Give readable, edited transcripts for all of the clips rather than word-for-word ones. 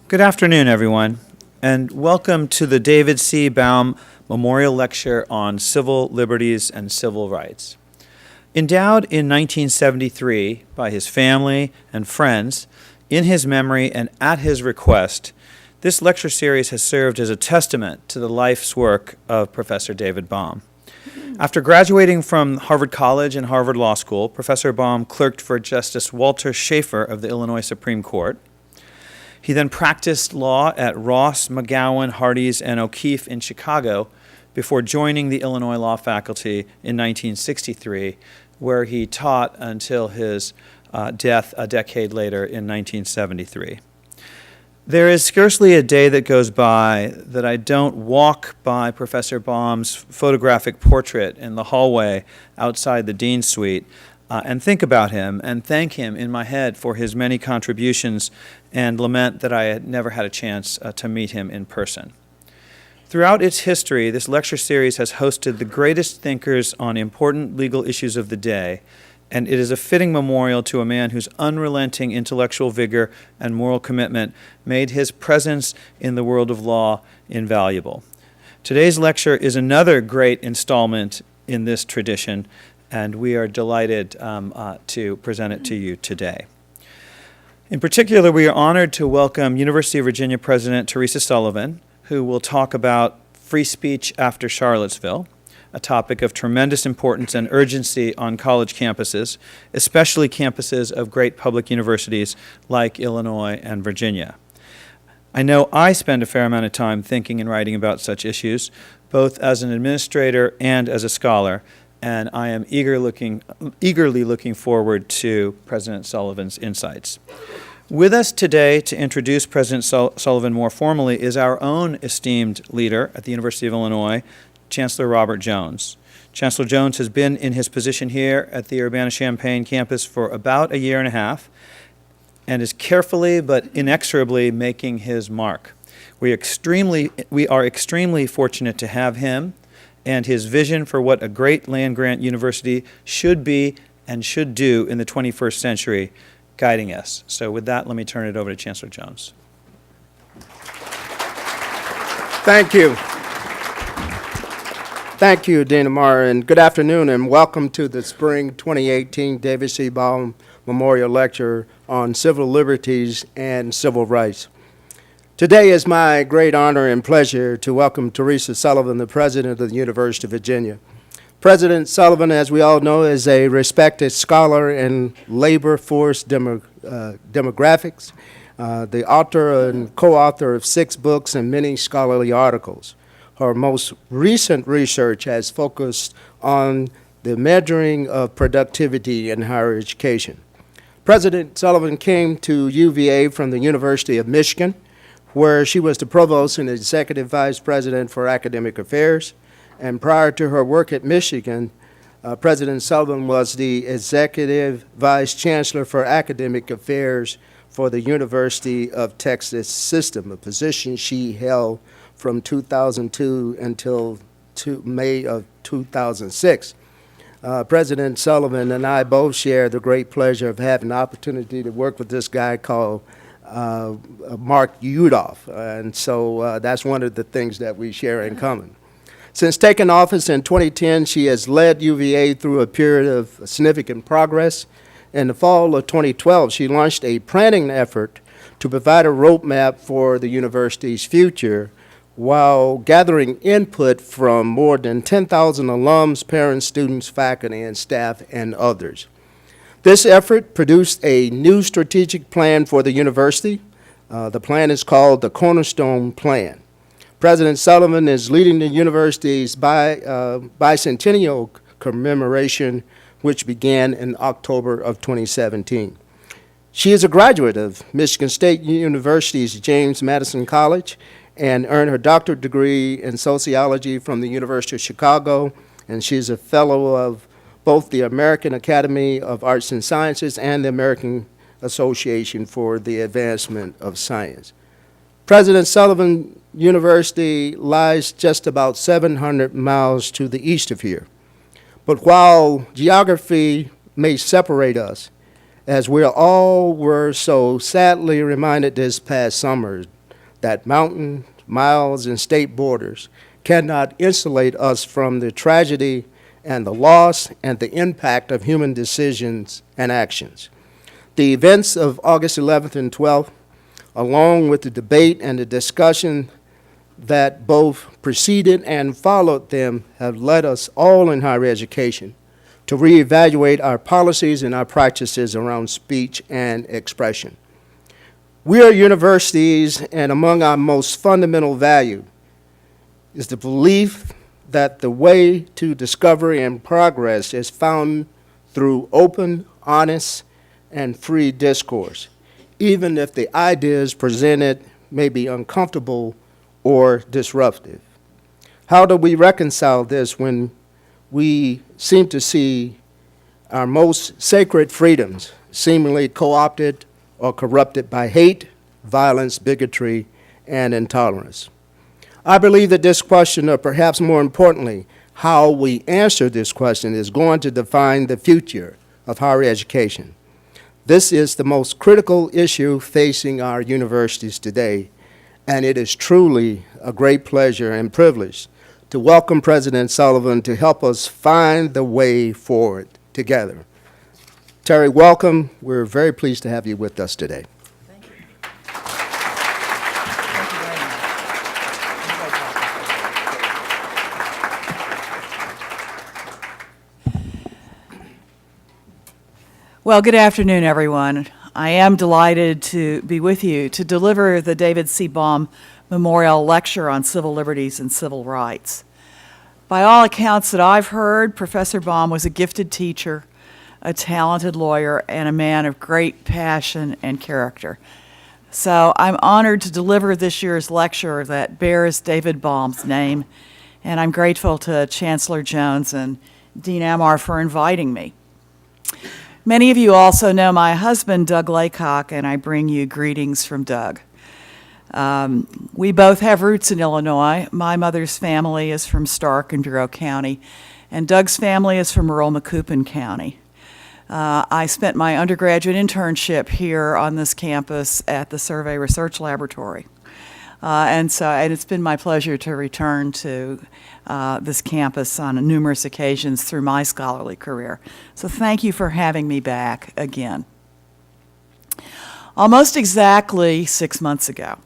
Good afternoon, everyone, and welcome to the David C. Baum Memorial Lecture on Civil Liberties and Civil Rights. Endowed in 1973 by his family and friends, in his memory and at his request, this lecture series has served as a testament to the life's work of Professor David Baum. After graduating from Harvard College and Harvard Law School, Professor Baum clerked for Justice Walter Schaefer of the Illinois Supreme Court. He then practiced law at Ross, McGowan, Hardee's, and O'Keefe in Chicago before joining the Illinois law faculty in 1963, where he taught until his death a decade later in 1973. There is scarcely a day that goes by that I don't walk by Professor Baum's photographic portrait in the hallway outside the Dean's Suite and think about him and thank him in my head for his many contributions and lament that I had never had a chance to meet him in person. Throughout its history, this lecture series has hosted the greatest thinkers on important legal issues of the day, and it is a fitting memorial to a man whose unrelenting intellectual vigor and moral commitment made his presence in the world of law invaluable. Today's lecture is another great installment in this tradition, and we are delighted to present it to you today. In particular, we are honored to welcome University of Virginia President Teresa Sullivan, who will talk about free speech after Charlottesville, a topic of tremendous importance and urgency on college campuses, especially campuses of great public universities like Illinois and Virginia. I know I spend a fair amount of time thinking and writing about such issues, both as an administrator and as a scholar, and I am eagerly looking forward to President Sullivan's insights. With us today to introduce President Sullivan more formally is our own esteemed leader at the University of Illinois, Chancellor Robert Jones. Chancellor Jones has been in his position here at the Urbana-Champaign campus for about a year and a half and is carefully but inexorably making his mark. We are extremely fortunate to have him and his vision for what a great land-grant university should be and should do in the 21st century guiding us. So with that, let me turn it over to Chancellor Jones. Thank you. Thank you, Dean Amar, and good afternoon, and welcome to the Spring 2018 David C. Baum Memorial Lecture on Civil Liberties and Civil Rights. Today is my great honor and pleasure to welcome Teresa Sullivan, the President of the University of Virginia. President Sullivan, as we all know, is a respected scholar in labor force demographics, the author and co-author of 6 books and many scholarly articles. Her most recent research has focused on the measuring of productivity in higher education. President Sullivan came to UVA from the University of Michigan, where she was the provost and executive vice president for academic affairs. And prior to her work at Michigan, President Sullivan was the executive vice chancellor for academic affairs for the University of Texas System, a position she held from 2002 until May of 2006. President Sullivan and I both share the great pleasure of having the opportunity to work with this guy called Mark Yudof, and so that's one of the things that we share in common. Since taking office in 2010, she has led UVA through a period of significant progress. In the fall of 2012, she launched a planning effort to provide a roadmap for the university's future while gathering input from more than 10,000 alums, parents, students, faculty, and staff, and others. This effort produced a new strategic plan for the university. The plan is called the Cornerstone Plan. President Sullivan is leading the university's bicentennial commemoration, which began in October of 2017. She is a graduate of Michigan State University's James Madison College and earned her doctorate degree in sociology from the University of Chicago, and she is a fellow of both the American Academy of Arts and Sciences and the American Association for the Advancement of Science. President Sullivan University lies just about 700 miles to the east of here. But while geography may separate us, as we all were so sadly reminded this past summer that mountains, miles, and state borders cannot insulate us from the tragedy and the loss and the impact of human decisions and actions. The events of August 11th and 12th, along with the debate and the discussion that both preceded and followed them, have led us all in higher education to reevaluate our policies and our practices around speech and expression. We are universities, and among our most fundamental value is the belief that the way to discovery and progress is found through open, honest, and free discourse, even if the ideas presented may be uncomfortable or disruptive. How do we reconcile this when we seem to see our most sacred freedoms seemingly co-opted or corrupted by hate, violence, bigotry, and intolerance? I believe that this question, or perhaps more importantly, how we answer this question, is going to define the future of higher education. This is the most critical issue facing our universities today, and it is truly a great pleasure and privilege to welcome President Sullivan to help us find the way forward together. Terry, welcome. We're very pleased to have you with us today. Thank you. Thank you very much. Well, good afternoon, everyone. I am delighted to be with you to deliver the David C. Baum Memorial Lecture on Civil Liberties and Civil Rights. By all accounts that I've heard, Professor Baum was a gifted teacher, a talented lawyer, and a man of great passion and character. So I'm honored to deliver this year's lecture that bears David Baum's name, and I'm grateful to Chancellor Jones and Dean Amar for inviting me. Many of you also know my husband, Doug Laycock, and I bring you greetings from Doug. We both have roots in Illinois. My mother's family is from Stark and Bureau County, and Doug's family is from rural Macoupin County. I spent my undergraduate internship here on this campus at the Survey Research Laboratory. And it's been my pleasure to return to this campus on numerous occasions through my scholarly career. So thank you for having me back again. Almost exactly 6 months ago,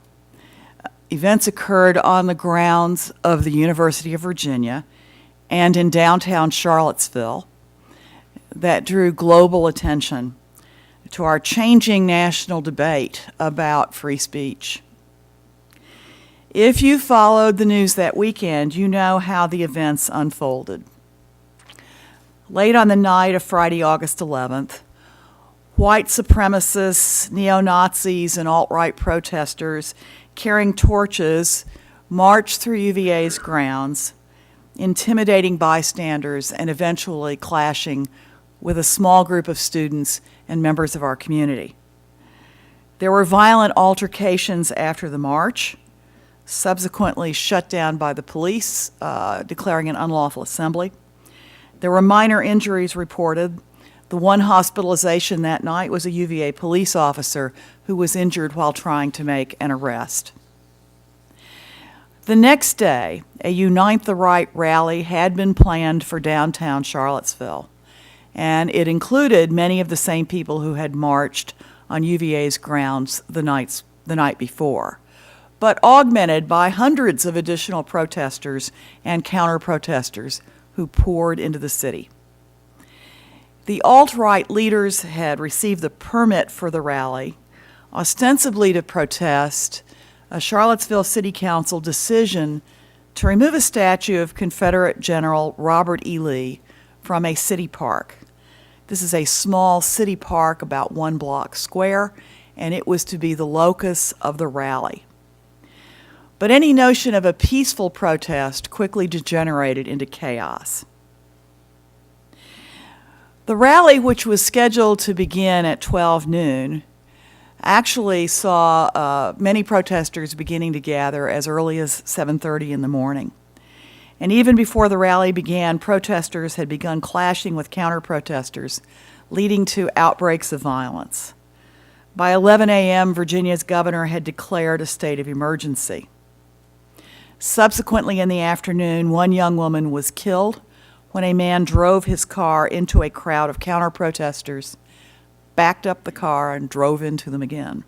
events occurred on the grounds of the University of Virginia and in downtown Charlottesville that drew global attention to our changing national debate about free speech. If you followed the news that weekend, you know how the events unfolded. Late on the night of Friday, August 11th, white supremacists, neo-Nazis, and alt-right protesters carrying torches marched through UVA's grounds, intimidating bystanders and eventually clashing with a small group of students and members of our community. There were violent altercations after the march, subsequently shut down by the police, declaring an unlawful assembly. There were minor injuries reported. The one hospitalization that night was a UVA police officer who was injured while trying to make an arrest. The next day, a Unite the Right rally had been planned for downtown Charlottesville, and it included many of the same people who had marched on UVA's grounds the night before, but augmented by hundreds of additional protesters and counter-protestors who poured into the city. The alt-right leaders had received the permit for the rally, ostensibly to protest a Charlottesville City Council decision to remove a statue of Confederate General Robert E. Lee from a city park. This is a small city park about 1 block square, and it was to be the locus of the rally. But any notion of a peaceful protest quickly degenerated into chaos. The rally, which was scheduled to begin at 12 noon, actually saw many protesters beginning to gather as early as 7:30 in the morning. And even before the rally began, protesters had begun clashing with counter-protesters, leading to outbreaks of violence. By 11 a.m., Virginia's governor had declared a state of emergency. Subsequently in the afternoon, one young woman was killed when a man drove his car into a crowd of counter-protestors, backed up the car, and drove into them again.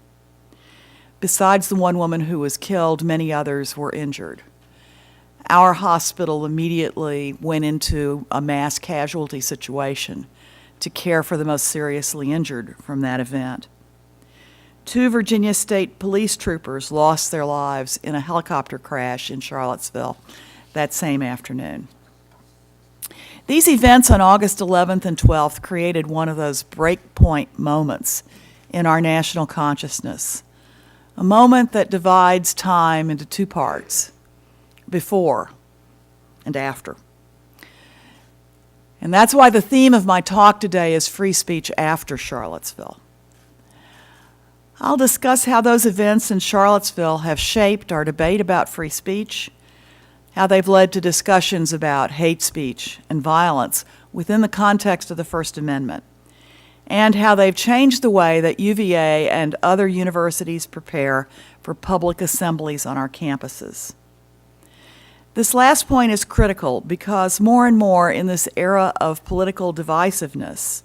Besides the one woman who was killed, many others were injured. Our hospital immediately went into a mass casualty situation to care for the most seriously injured from that event. 2 Virginia State Police troopers lost their lives in a helicopter crash in Charlottesville that same afternoon. These events on August 11th and 12th created one of those breakpoint moments in our national consciousness, a moment that divides time into 2 parts, before and after. And that's why the theme of my talk today is free speech after Charlottesville. I'll discuss how those events in Charlottesville have shaped our debate about free speech, how they've led to discussions about hate speech and violence within the context of the First Amendment, and how they've changed the way that UVA and other universities prepare for public assemblies on our campuses. This last point is critical because more and more in this era of political divisiveness,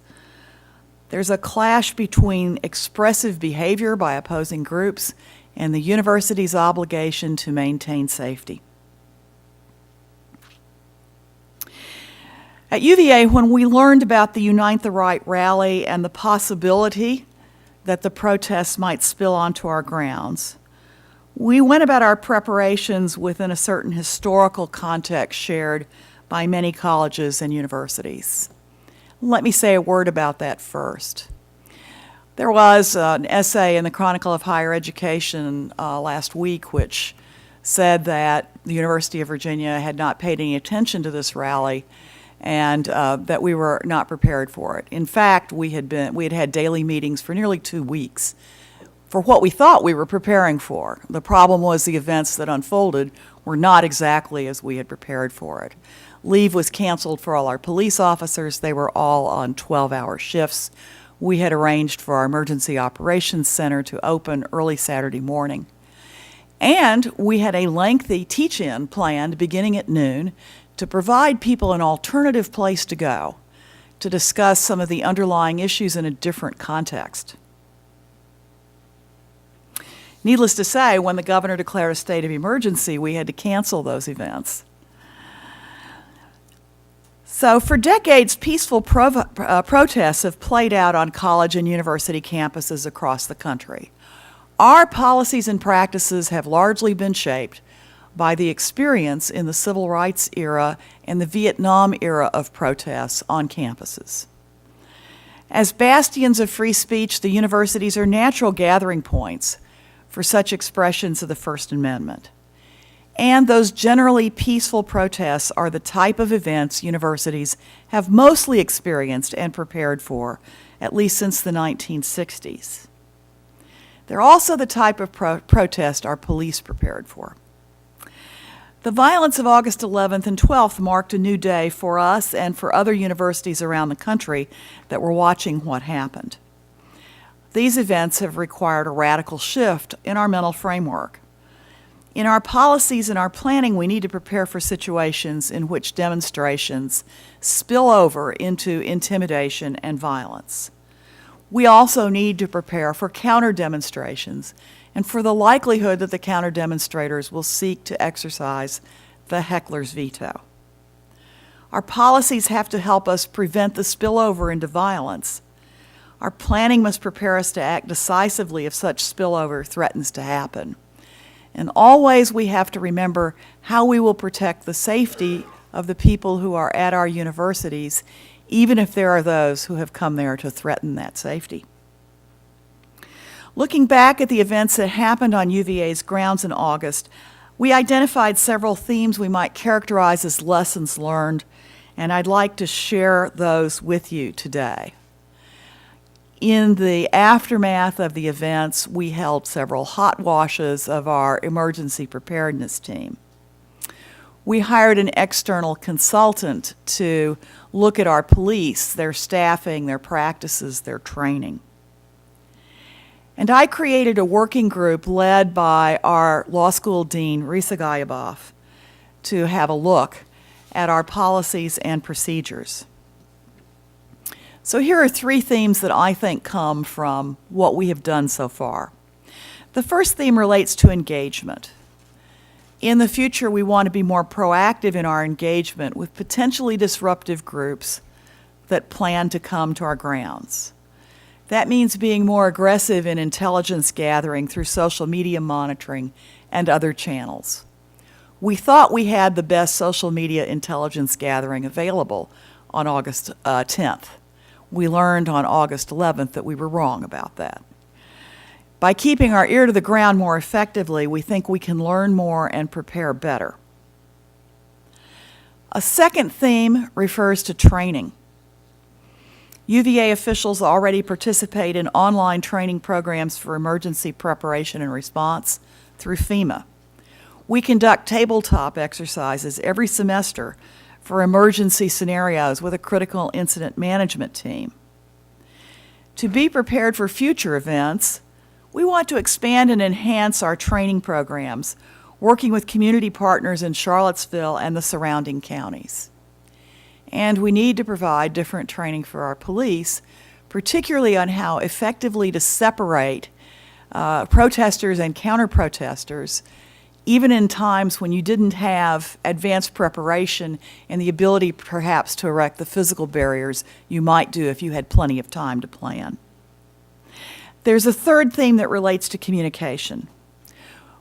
there's a clash between expressive behavior by opposing groups and the university's obligation to maintain safety. At UVA, when we learned about the Unite the Right rally and the possibility that the protests might spill onto our grounds, we went about our preparations within a certain historical context shared by many colleges and universities. Let me say a word about that first. There was an essay in the Chronicle of Higher Education last week which said that the University of Virginia had not paid any attention to this rally and that we were not prepared for it. In fact, we had had daily meetings for nearly 2 weeks for what we thought we were preparing for. The problem was the events that unfolded were not exactly as we had prepared for it. Leave was canceled for all our police officers. They were all on 12-hour shifts. We had arranged for our emergency operations center to open early Saturday morning. And we had a lengthy teach-in planned beginning at noon to provide people an alternative place to go to discuss some of the underlying issues in a different context. Needless to say, when the governor declared a state of emergency, we had to cancel those events. So for decades, peaceful protests have played out on college and university campuses across the country. Our policies and practices have largely been shaped by the experience in the civil rights era and the Vietnam era of protests on campuses. As bastions of free speech, the universities are natural gathering points for such expressions of the First Amendment. And those generally peaceful protests are the type of events universities have mostly experienced and prepared for, at least since the 1960s. They're also the type of protest our police prepared for. The violence of August 11th and 12th marked a new day for us and for other universities around the country that were watching what happened. These events have required a radical shift in our mental framework. In our policies and our planning, we need to prepare for situations in which demonstrations spill over into intimidation and violence. We also need to prepare for counter-demonstrations and for the likelihood that the counter-demonstrators will seek to exercise the heckler's veto. Our policies have to help us prevent the spillover into violence. Our planning must prepare us to act decisively if such spillover threatens to happen. And always we have to remember how we will protect the safety of the people who are at our universities, even if there are those who have come there to threaten that safety. Looking back at the events that happened on UVA's grounds in August, we identified several themes we might characterize as lessons learned, and I'd like to share those with you today. In the aftermath of the events, we held several hot washes of our emergency preparedness team. We hired an external consultant to look at our police, their staffing, their practices, their training. And I created a working group led by our law school dean, Risa Gayabov, to have a look at our policies and procedures. So here are three themes that I think come from what we have done so far. The first theme relates to engagement. In the future, we want to be more proactive in our engagement with potentially disruptive groups that plan to come to our grounds. That means being more aggressive in intelligence gathering through social media monitoring and other channels. We thought we had the best social media intelligence gathering available on August 10th. We learned on August 11th that we were wrong about that. By keeping our ear to the ground more effectively, we think we can learn more and prepare better. A second theme refers to training. UVA officials already participate in online training programs for emergency preparation and response through FEMA. We conduct tabletop exercises every semester for emergency scenarios with a critical incident management team. To be prepared for future events, we want to expand and enhance our training programs, working with community partners in Charlottesville and the surrounding counties. And we need to provide different training for our police, particularly on how effectively to separate protesters and counter-protesters, even in times when you didn't have advanced preparation and the ability perhaps to erect the physical barriers you might do if you had plenty of time to plan. There's a third theme that relates to communication.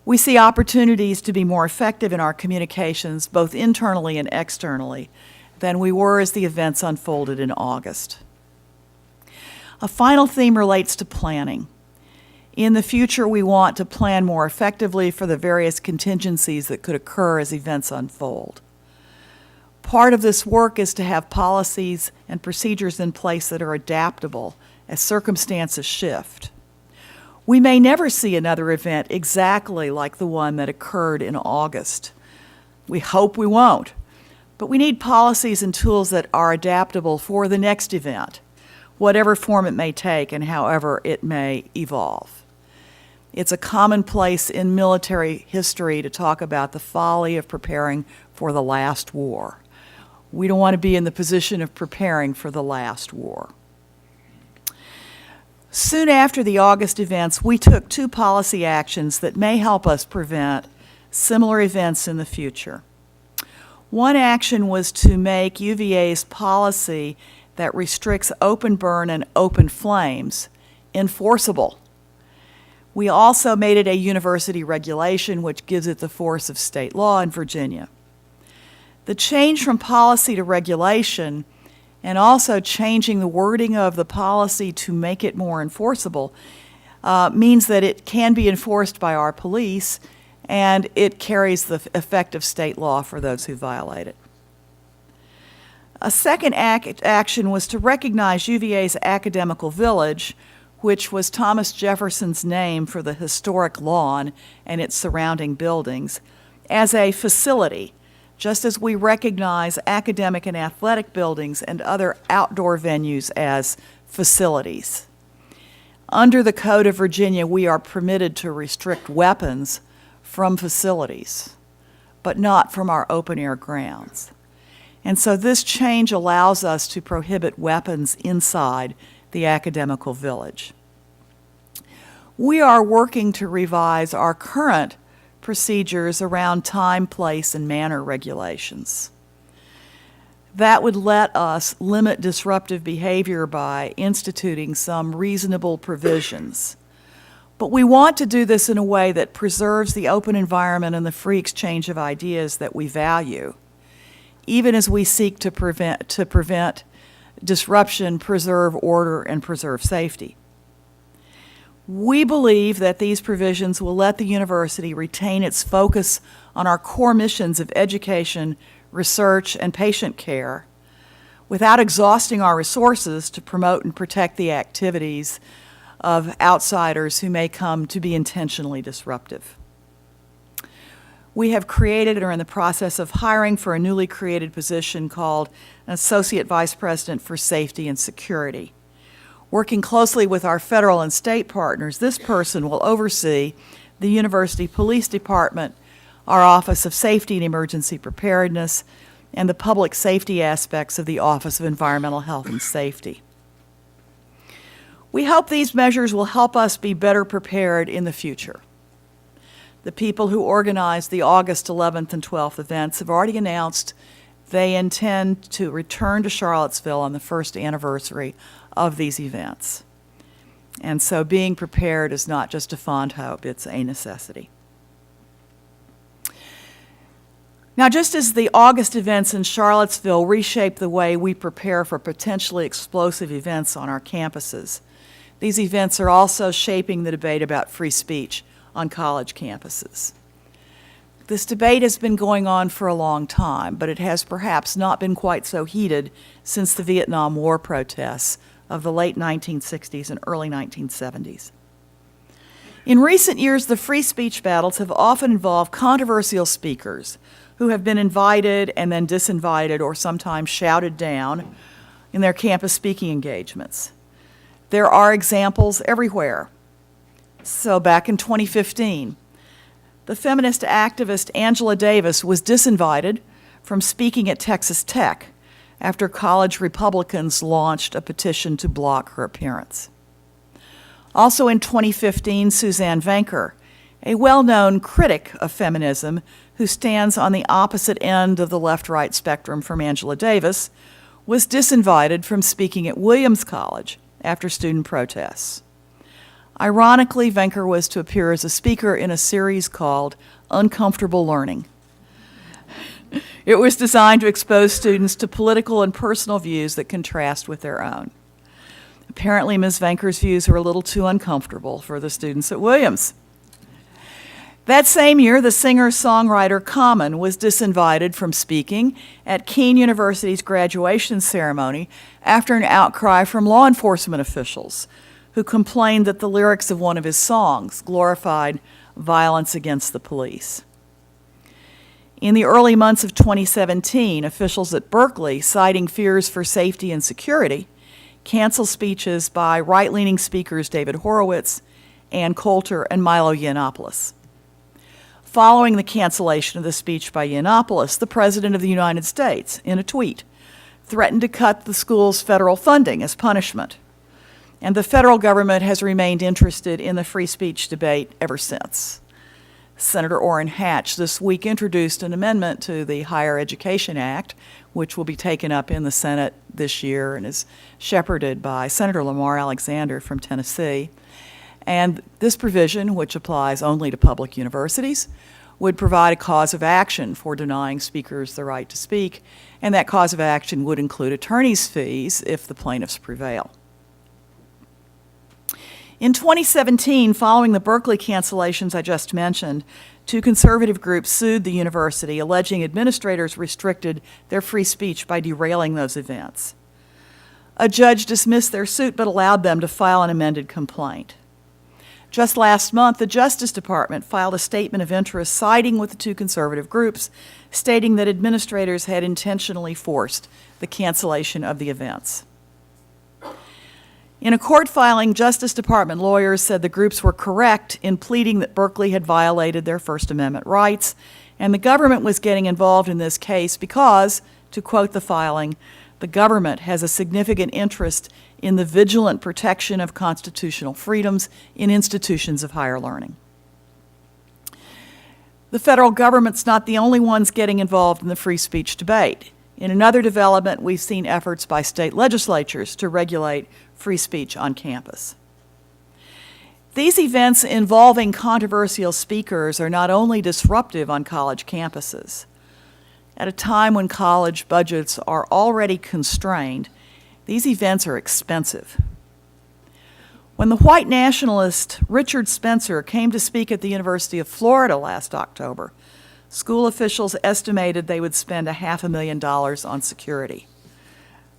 We see opportunities to be more effective in our communications, both internally and externally, than we were as the events unfolded in August. A final theme relates to planning. In the future, we want to plan more effectively for the various contingencies that could occur as events unfold. Part of this work is to have policies and procedures in place that are adaptable as circumstances shift. We may never see another event exactly like the one that occurred in August. We hope we won't. But we need policies and tools that are adaptable for the next event, whatever form it may take and however it may evolve. It's a commonplace in military history to talk about the folly of preparing for the last war. We don't want to be in the position of preparing for the last war. Soon after the August events, we took two policy actions that may help us prevent similar events in the future. One action was to make UVA's policy that restricts open burn and open flames enforceable. We also made it a university regulation, which gives it the force of state law in Virginia. The change from policy to regulation, and also changing the wording of the policy to make it more enforceable, means that it can be enforced by our police, and it carries the effect of state law for those who violate it. A second action was to recognize UVA's academical village, which was Thomas Jefferson's name for the historic lawn and its surrounding buildings, as a facility, just as we recognize academic and athletic buildings and other outdoor venues as facilities. Under the Code of Virginia, we are permitted to restrict weapons from facilities, but not from our open-air grounds. And so this change allows us to prohibit weapons inside the academical village. We are working to revise our current procedures around time, place, and manner regulations. That would let us limit disruptive behavior by instituting some reasonable provisions. But we want to do this in a way that preserves the open environment and the free exchange of ideas that we value, even as we seek to prevent disruption, preserve order, and preserve safety. We believe that these provisions will let the university retain its focus on our core missions of education, research, and patient care without exhausting our resources to promote and protect the activities of outsiders who may come to be intentionally disruptive. We have created and are in the process of hiring for a newly created position called an Associate Vice President for Safety and Security. Working closely with our federal and state partners, this person will oversee the University Police Department, our Office of Safety and Emergency Preparedness, and the public safety aspects of the Office of Environmental Health and Safety. We hope these measures will help us be better prepared in the future. The people who organized the August 11th and 12th events have already announced they intend to return to Charlottesville on the first anniversary of these events. And so being prepared is not just a fond hope, it's a necessity. Now, just as the August events in Charlottesville reshape the way we prepare for potentially explosive events on our campuses, these events are also shaping the debate about free speech on college campuses. This debate has been going on for a long time, but it has perhaps not been quite so heated since the Vietnam War protests of the late 1960s and early 1970s. In recent years, the free speech battles have often involved controversial speakers who have been invited and then disinvited or sometimes shouted down in their campus speaking engagements. There are examples everywhere. So back in 2015, the feminist activist Angela Davis was disinvited from speaking at Texas Tech after college Republicans launched a petition to block her appearance. Also in 2015, Suzanne Venker, a well-known critic of feminism who stands on the opposite end of the left-right spectrum from Angela Davis, was disinvited from speaking at Williams College after student protests. Ironically, Venker was to appear as a speaker in a series called Uncomfortable Learning. It was designed to expose students to political and personal views that contrast with their own. Apparently, Ms. Venker's views were a little too uncomfortable for the students at Williams. That same year, the singer-songwriter Common was disinvited from speaking at Keene University's graduation ceremony after an outcry from law enforcement officials who complained that the lyrics of one of his songs glorified violence against the police. In the early months of 2017, officials at Berkeley, citing fears for safety and security, canceled speeches by right-leaning speakers David Horowitz, Ann Coulter, and Milo Yiannopoulos. Following the cancellation of the speech by Yiannopoulos, the President of the United States, in a tweet, threatened to cut the school's federal funding as punishment. And the federal government has remained interested in the free speech debate ever since. Senator Orrin Hatch this week introduced an amendment to the Higher Education Act, which will be taken up in the Senate this year and is shepherded by Senator Lamar Alexander from Tennessee. And this provision, which applies only to public universities, would provide a cause of action for denying speakers the right to speak, and that cause of action would include attorney's fees if the plaintiffs prevail. In 2017, following the Berkeley cancellations I just mentioned, two conservative groups sued the university, alleging administrators restricted their free speech by derailing those events. A judge dismissed their suit but allowed them to file an amended complaint. Just last month, the Justice Department filed a statement of interest siding with the two conservative groups, stating that administrators had intentionally forced the cancellation of the events. In a court filing, Justice Department lawyers said the groups were correct in pleading that Berkeley had violated their First Amendment rights, and the government was getting involved in this case because, to quote the filing, the government has a significant interest in the vigilant protection of constitutional freedoms in institutions of higher learning. The federal government's not the only ones getting involved in the free speech debate. In another development, we've seen efforts by state legislatures to regulate free speech on campus. These events involving controversial speakers are not only disruptive on college campuses. At a time when college budgets are already constrained, these events are expensive. When the white nationalist Richard Spencer came to speak at the University of Florida last October, school officials estimated they would spend $500,000 on security.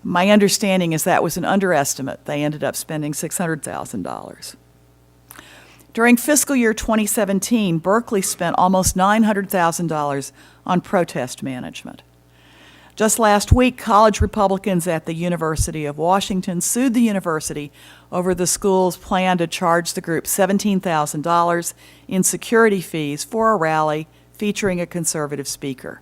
My understanding is that was an underestimate. They ended up spending $600,000. During fiscal year 2017, Berkeley spent almost $900,000 on protest management. Just last week, college Republicans at the University of Washington sued the university over the school's plan to charge the group $17,000 in security fees for a rally featuring a conservative speaker.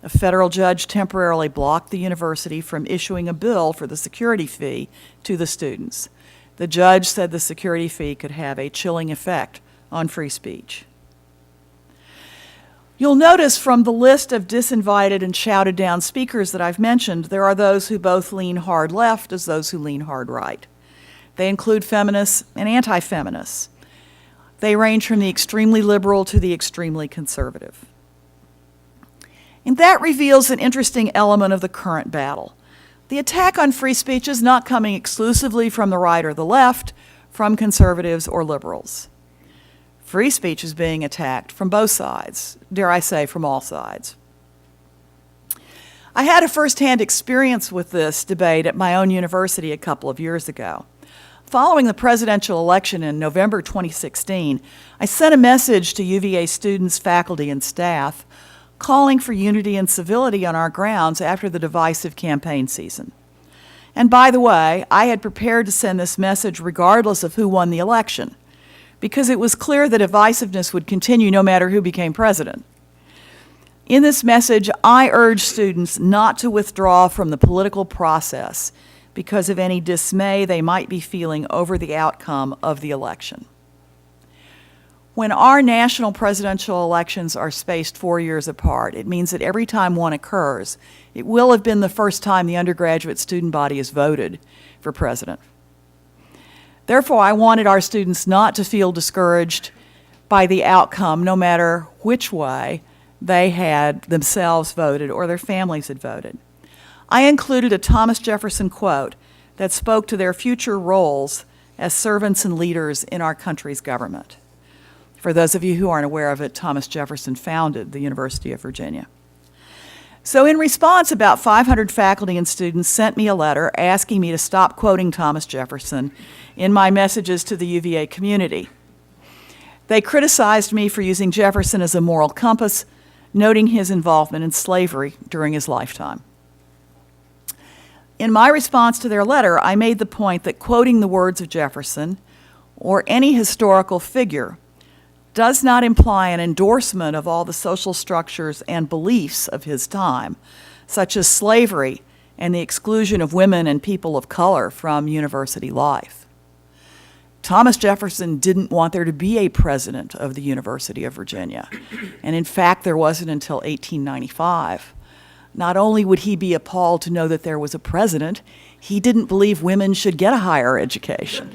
A federal judge temporarily blocked the university from issuing a bill for the security fee to the students. The judge said the security fee could have a chilling effect on free speech. You'll notice from the list of disinvited and shouted down speakers that I've mentioned, there are those who both lean hard left as those who lean hard right. They include feminists and anti-feminists. They range from the extremely liberal to the extremely conservative. And that reveals an interesting element of the current battle. The attack on free speech is not coming exclusively from the right or the left, from conservatives or liberals. Free speech is being attacked from both sides, dare I say, from all sides. I had a firsthand experience with this debate at my own university a couple of years ago. Following the presidential election in November 2016, I sent a message to UVA students, faculty, and staff calling for unity and civility on our grounds after the divisive campaign season. And by the way, I had prepared to send this message regardless of who won the election, because it was clear that divisiveness would continue no matter who became president. In this message, I urged students not to withdraw from the political process because of any dismay they might be feeling over the outcome of the election. When our national presidential elections are spaced 4 years apart, it means that every time one occurs, it will have been the first time the undergraduate student body has voted for president. Therefore, I wanted our students not to feel discouraged by the outcome, no matter which way they had themselves voted or their families had voted. I included a Thomas Jefferson quote that spoke to their future roles as servants and leaders in our country's government. For those of you who aren't aware of it, Thomas Jefferson founded the University of Virginia. So in response, about 500 faculty and students sent me a letter asking me to stop quoting Thomas Jefferson in my messages to the UVA community. They criticized me for using Jefferson as a moral compass, noting his involvement in slavery during his lifetime. In my response to their letter, I made the point that quoting the words of Jefferson or any historical figure does not imply an endorsement of all the social structures and beliefs of his time, such as slavery and the exclusion of women and people of color from university life. Thomas Jefferson didn't want there to be a president of the University of Virginia, and in fact, there wasn't until 1895. Not only would he be appalled to know that there was a president, he didn't believe women should get a higher education.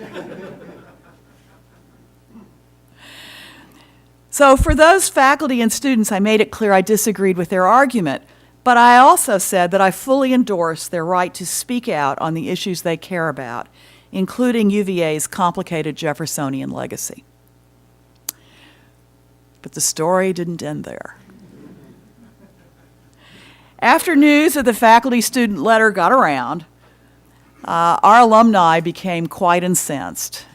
So for those faculty and students, I made it clear I disagreed with their argument, but I also said that I fully endorse their right to speak out on the issues they care about, including UVA's complicated Jeffersonian legacy. But the story didn't end there. After news of the faculty-student letter got around, our alumni became quite incensed,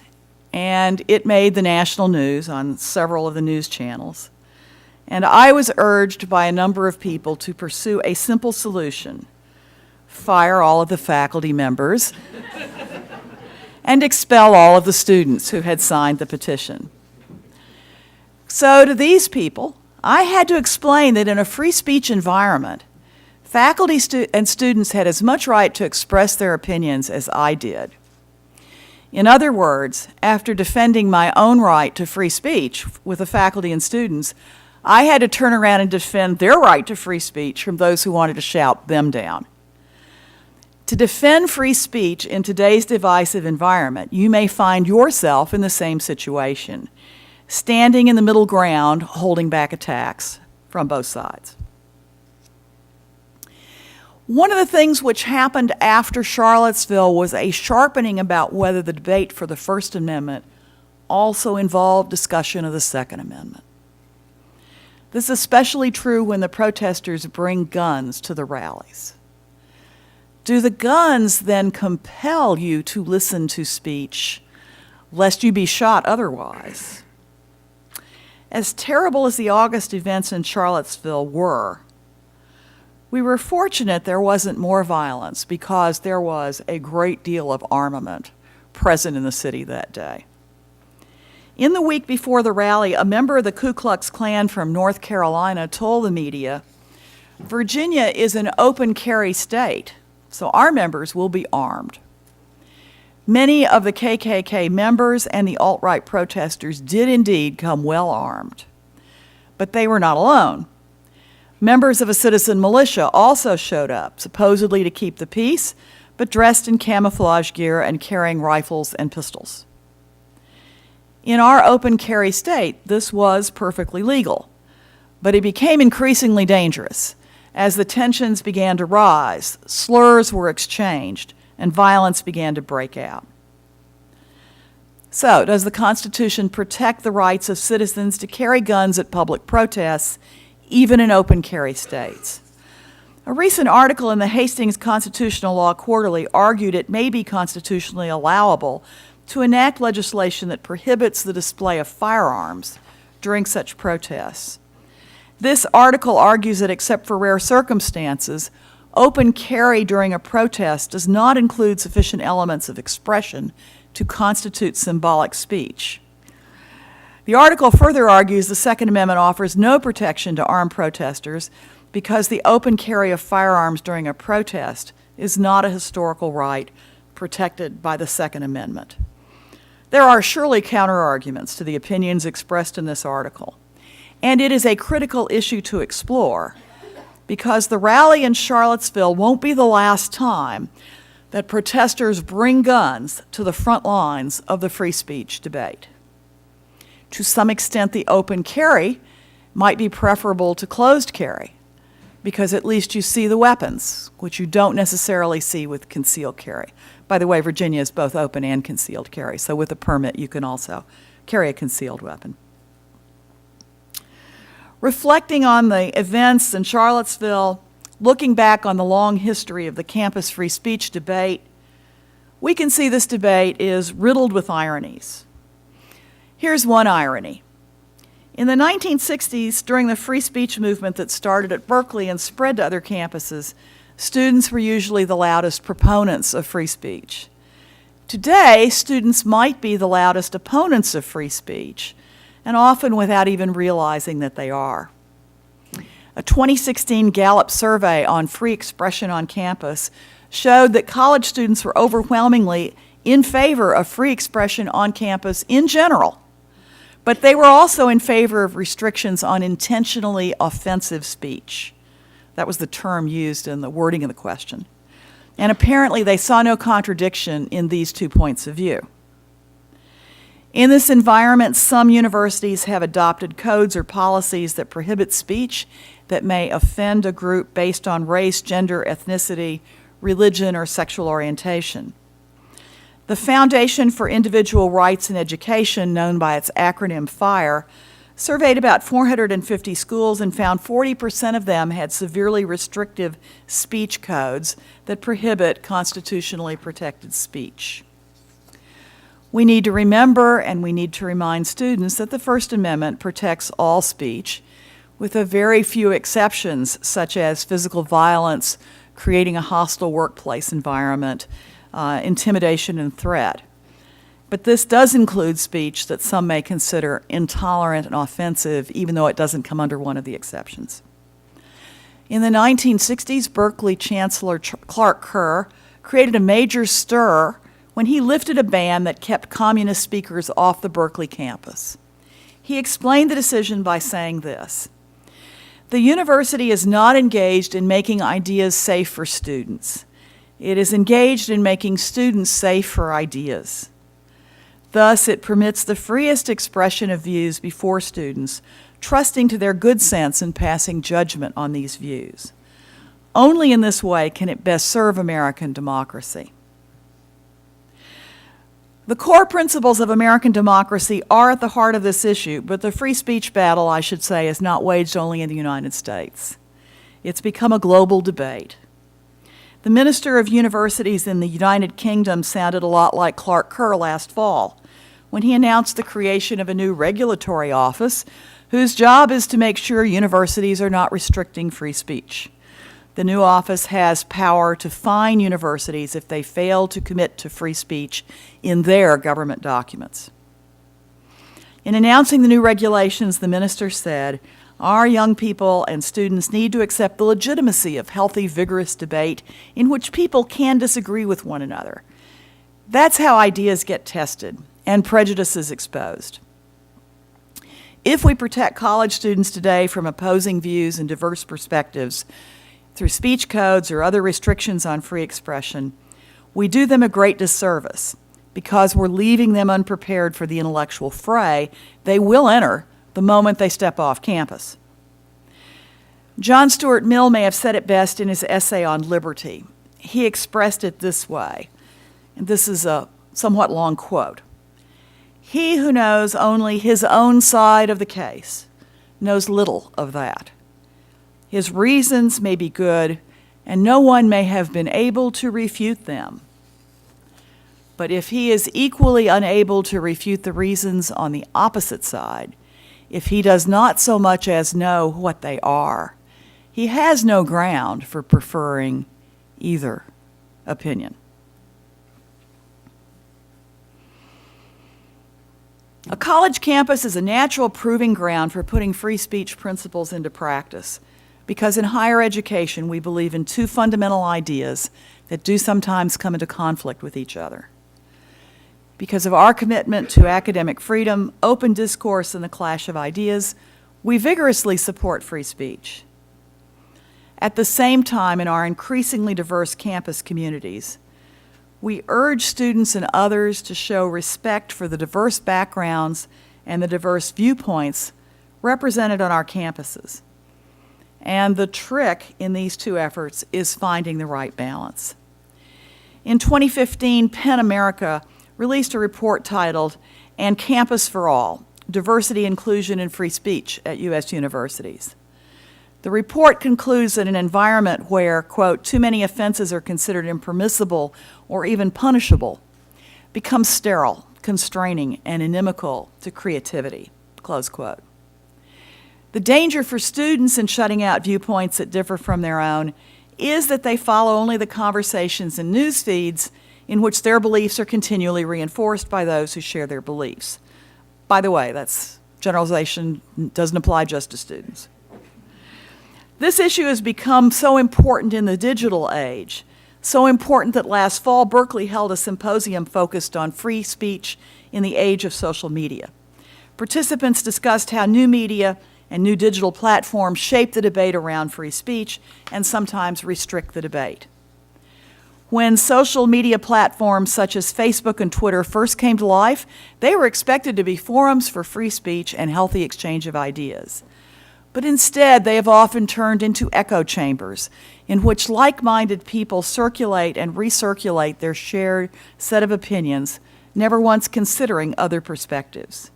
and it made the national news on several of the news channels. And I was urged by a number of people to pursue a simple solution: fire all of the faculty members and expel all of the students who had signed the petition. So to these people, I had to explain that in a free speech environment, faculty and students had as much right to express their opinions as I did. In other words, after defending my own right to free speech with the faculty and students, I had to turn around and defend their right to free speech from those who wanted to shout them down. To defend free speech in today's divisive environment, you may find yourself in the same situation, standing in the middle ground, holding back attacks from both sides. One of the things which happened after Charlottesville was a sharpening about whether the debate for the First Amendment also involved discussion of the Second Amendment. This is especially true when the protesters bring guns to the rallies. Do the guns then compel you to listen to speech, lest you be shot otherwise? As terrible as the August events in Charlottesville were, We were fortunate there wasn't more violence because there was a great deal of armament present in the city that day. In the week before the rally, a member of the Ku Klux Klan from North Carolina told the media, "Virginia is an open carry state, so our members will be armed." Many of the KKK members and the alt-right protesters did indeed come well armed. But they were not alone. Members of a citizen militia also showed up, supposedly to keep the peace, but dressed in camouflage gear and carrying rifles and pistols. In our open carry state, this was perfectly legal, but it became increasingly dangerous as the tensions began to rise, slurs were exchanged, and violence began to break out. So, does the Constitution protect the rights of citizens to carry guns at public protests, even in open carry states? A recent article in the Hastings Constitutional Law Quarterly argued it may be constitutionally allowable to enact legislation that prohibits the display of firearms during such protests. This article argues that except for rare circumstances, open carry during a protest does not include sufficient elements of expression to constitute symbolic speech. The article further argues the Second Amendment offers no protection to armed protesters because the open carry of firearms during a protest is not a historical right protected by the Second Amendment. There are surely counter-arguments to the opinions expressed in this article, and it is a critical issue to explore because the rally in Charlottesville won't be the last time that protesters bring guns to the front lines of the free speech debate. To some extent, the open carry might be preferable to closed carry because at least you see the weapons, which you don't necessarily see with concealed carry. By the way, Virginia is both open and concealed carry, so with a permit you can also carry a concealed weapon. Reflecting on the events in Charlottesville, looking back on the long history of the campus free speech debate, we can see this debate is riddled with ironies. Here's one irony. In the 1960s, during the free speech movement that started at Berkeley and spread to other campuses, students were usually the loudest proponents of free speech. Today, students might be the loudest opponents of free speech, and often without even realizing that they are. A 2016 Gallup survey on free expression on campus showed that college students were overwhelmingly in favor of free expression on campus in general, but they were also in favor of restrictions on intentionally offensive speech. That was the term used in the wording of the question. And apparently they saw no contradiction in these 2 points of view. In this environment, some universities have adopted codes or policies that prohibit speech that may offend a group based on race, gender, ethnicity, religion, or sexual orientation. The Foundation for Individual Rights in Education, known by its acronym FIRE, surveyed about 450 schools and found 40% of them had severely restrictive speech codes that prohibit constitutionally protected speech. We need to remember and we need to remind students that the First Amendment protects all speech, with a very few exceptions, such as physical violence, creating a hostile workplace environment, intimidation and threat. But this does include speech that some may consider intolerant and offensive, even though it doesn't come under one of the exceptions. In the 1960s, Berkeley Chancellor Clark Kerr created a major stir when he lifted a ban that kept communist speakers off the Berkeley campus. He explained the decision by saying this: "The university is not engaged in making ideas safe for students. It is engaged in making students safe for ideas. Thus, it permits the freest expression of views before students, trusting to their good sense in passing judgment on these views. Only in this way can it best serve American democracy." The core principles of American democracy are at the heart of this issue, but the free speech battle, I should say, is not waged only in the United States. It's become a global debate. The Minister of Universities in the United Kingdom sounded a lot like Clark Kerr last fall when he announced the creation of a new regulatory office whose job is to make sure universities are not restricting free speech. The new office has power to fine universities if they fail to commit to free speech in their government documents. In announcing the new regulations, the minister said, "Our young people and students need to accept the legitimacy of healthy, vigorous debate in which people can disagree with one another. That's how ideas get tested and prejudices exposed. If we protect college students today from opposing views and diverse perspectives through speech codes or other restrictions on free expression, we do them a great disservice because we're leaving them unprepared for the intellectual fray they will enter the moment they step off campus." John Stuart Mill may have said it best in his essay on liberty. He expressed it this way, and this is a somewhat long quote: "He who knows only his own side of the case knows little of that. His reasons may be good, and no one may have been able to refute them. But if he is equally unable to refute the reasons on the opposite side, if he does not so much as know what they are, he has no ground for preferring either opinion." A college campus is a natural proving ground for putting free speech principles into practice, because in higher education we believe in two fundamental ideas that do sometimes come into conflict with each other. Because of our commitment to academic freedom, open discourse, and the clash of ideas, we vigorously support free speech. At the same time, in our increasingly diverse campus communities, we urge students and others to show respect for the diverse backgrounds and the diverse viewpoints represented on our campuses. And the trick in these two efforts is finding the right balance. In 2015, PEN America released a report titled "And Campus for All: Diversity, Inclusion, and Free Speech at U.S. Universities." The report concludes that an environment where, quote, "too many offenses are considered impermissible or even punishable becomes sterile, constraining, and inimical to creativity," close quote. The danger for students in shutting out viewpoints that differ from their own is that they follow only the conversations and news feeds in which their beliefs are continually reinforced by those who share their beliefs. By the way, that's generalization doesn't apply just to students. This issue has become so important in the digital age, so important that last fall Berkeley held a symposium focused on free speech in the age of social media. Participants discussed how new media and new digital platforms shape the debate around free speech and sometimes restrict the debate. When social media platforms such as Facebook and Twitter first came to life, they were expected to be forums for free speech and healthy exchange of ideas. But instead, they have often turned into echo chambers in which like-minded people circulate and recirculate their shared set of opinions, never once considering other perspectives.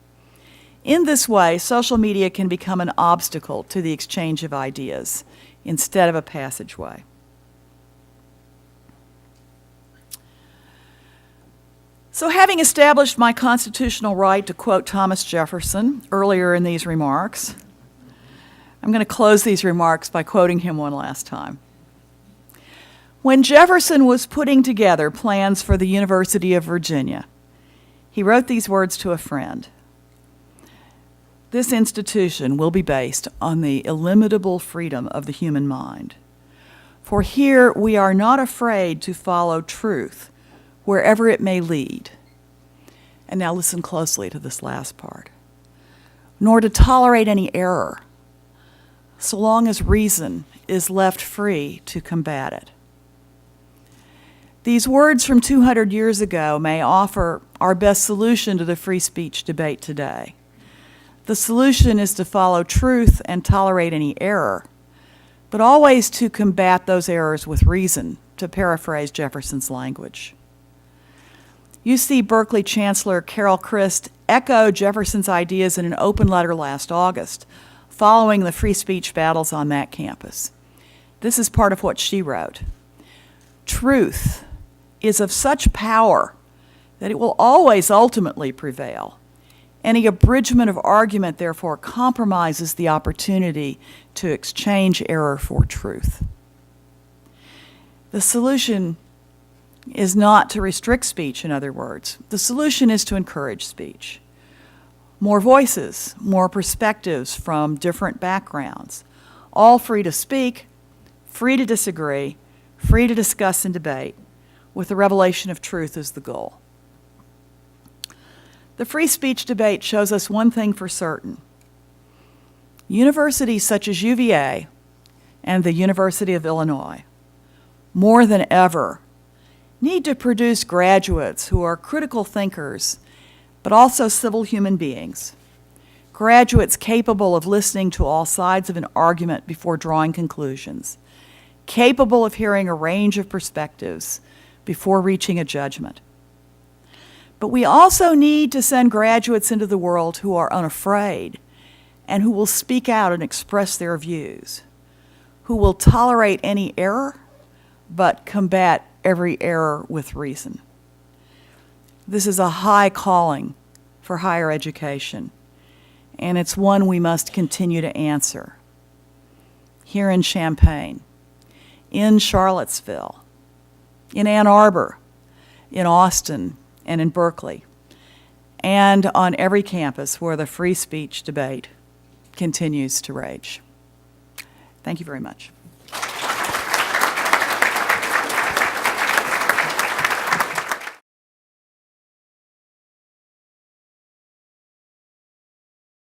In this way, social media can become an obstacle to the exchange of ideas instead of a passageway. So, having established my constitutional right to quote Thomas Jefferson earlier in these remarks, I'm going to close these remarks by quoting him one last time. When Jefferson was putting together plans for the University of Virginia, he wrote these words to a friend: "This institution will be based on the illimitable freedom of the human mind. For here we are not afraid to follow truth wherever it may lead." And now listen closely to this last part. "Nor to tolerate any error, so long as reason is left free to combat it." These words from 200 years ago may offer our best solution to the free speech debate today. The solution is to follow truth and tolerate any error, but always to combat those errors with reason, to paraphrase Jefferson's language. UC Berkeley Chancellor Carol Christ echoed Jefferson's ideas in an open letter last August, following the free speech battles on that campus. This is part of what she wrote: "Truth is of such power that it will always ultimately prevail. Any abridgment of argument, therefore, compromises the opportunity to exchange error for truth." The solution is not to restrict speech, in other words. The solution is to encourage speech. More voices, more perspectives from different backgrounds, all free to speak, free to disagree, free to discuss and debate, with the revelation of truth as the goal. The free speech debate shows us one thing for certain. Universities such as UVA and the University of Illinois, more than ever, need to produce graduates who are critical thinkers, but also civil human beings. Graduates capable of listening to all sides of an argument before drawing conclusions, capable of hearing a range of perspectives before reaching a judgment. But we also need to send graduates into the world who are unafraid and who will speak out and express their views, who will tolerate any error but combat every error with reason. This is a high calling for higher education, and it's one we must continue to answer. Here in Champaign, in Charlottesville, in Ann Arbor, in Austin, and in Berkeley, and on every campus where the free speech debate continues to rage. Thank you very much.